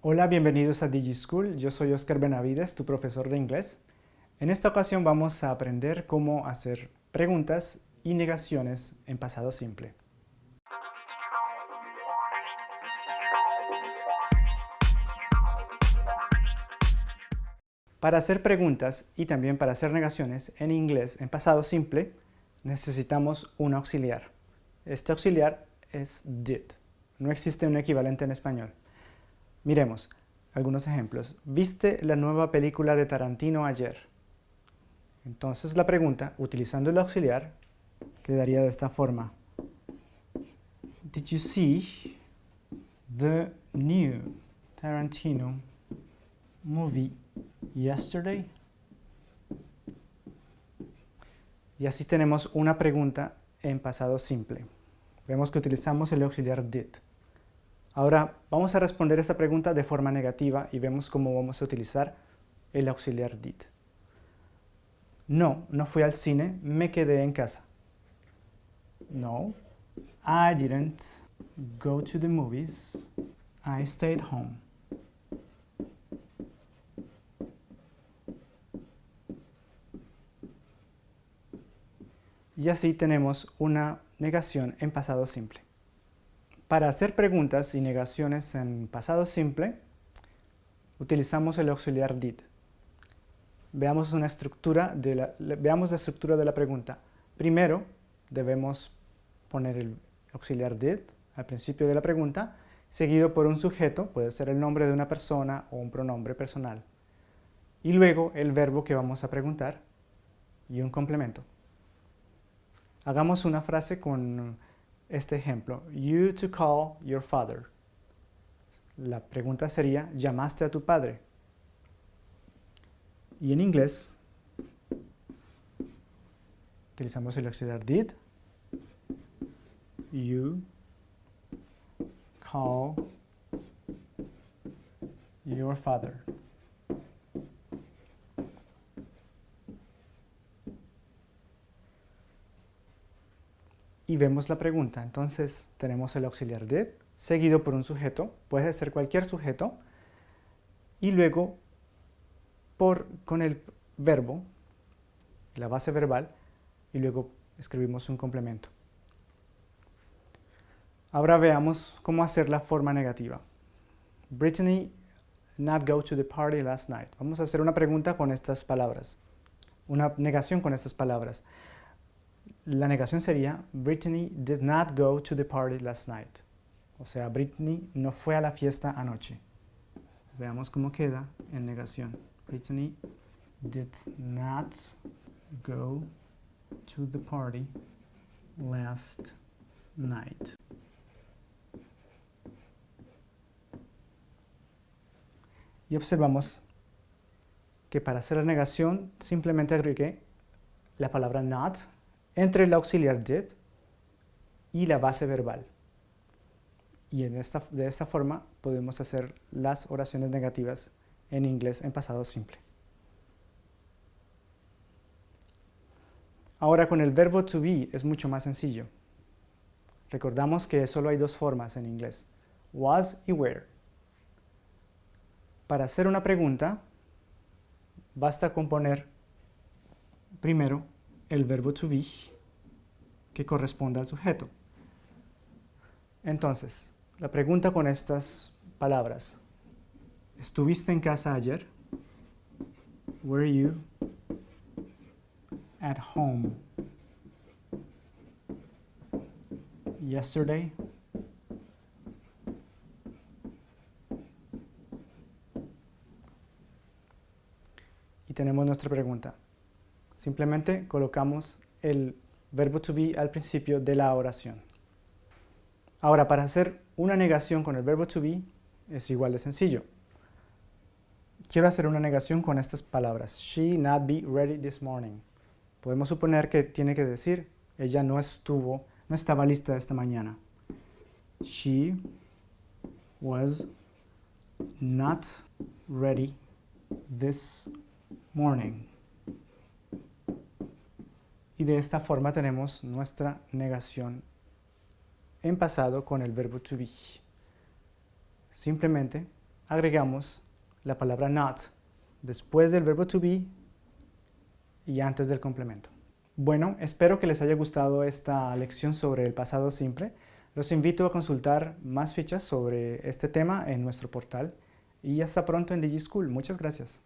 Hola, bienvenidos a DigiSchool. Yo soy Oscar Benavides, tu profesor de inglés. En esta ocasión vamos a aprender cómo hacer preguntas y negaciones en pasado simple. Para hacer preguntas y también para hacer negaciones en inglés en pasado simple, necesitamos un auxiliar. Este auxiliar es did. No existe un equivalente en español. Miremos algunos ejemplos. ¿Viste la nueva película de Tarantino ayer? Entonces la pregunta, utilizando el auxiliar, quedaría de esta forma. Did you see the new Tarantino movie yesterday? Y así tenemos una pregunta en pasado simple. Vemos que utilizamos el auxiliar did. Ahora vamos a responder esta pregunta de forma negativa y vemos cómo vamos a utilizar el auxiliar did. No, no fui al cine, me quedé en casa. No, I didn't go to the movies, I stayed home. Y así tenemos una negación en pasado simple. Para hacer preguntas y negaciones en pasado simple, utilizamos el auxiliar did. Veamos la estructura de la pregunta. Primero, debemos poner el auxiliar did al principio de la pregunta, seguido por un sujeto, puede ser el nombre de una persona o un pronombre personal. Y luego el verbo que vamos a preguntar y un complemento. Hagamos una frase con este ejemplo. You to call your father. La pregunta sería, ¿llamaste a tu padre? Y en inglés, utilizamos el auxiliar did. You call your father. Y vemos la pregunta. Entonces tenemos el auxiliar did, seguido por un sujeto, puede ser cualquier sujeto, y luego con el verbo, la base verbal, y luego escribimos un complemento. Ahora veamos cómo hacer la forma negativa. Brittany not go to the party last night. Vamos a hacer una pregunta con estas palabras, una negación con estas palabras. La negación sería, Brittany did not go to the party last night. O sea, Brittany no fue a la fiesta anoche. Veamos cómo queda en negación. Brittany did not go to the party last night. Y observamos que para hacer la negación simplemente agregué la palabra not entre el auxiliar did y la base verbal. Y de esta forma podemos hacer las oraciones negativas en inglés en pasado simple. Ahora con el verbo to be es mucho más sencillo. Recordamos que solo hay dos formas en inglés, was y were. Para hacer una pregunta, basta con poner primero el verbo to be que corresponde al sujeto. Entonces, la pregunta con estas palabras. ¿Estuviste en casa ayer? Were you at home yesterday? Y tenemos nuestra pregunta. Simplemente colocamos el verbo to be al principio de la oración. Ahora, para hacer una negación con el verbo to be es igual de sencillo. Quiero hacer una negación con estas palabras. She not be ready this morning. Podemos suponer que tiene que decir, ella no estaba lista esta mañana. She was not ready this morning. Y de esta forma tenemos nuestra negación en pasado con el verbo to be. Simplemente agregamos la palabra not después del verbo to be y antes del complemento. Bueno, espero que les haya gustado esta lección sobre el pasado simple. Los invito a consultar más fichas sobre este tema en nuestro portal y hasta pronto en DigiSchool. Muchas gracias.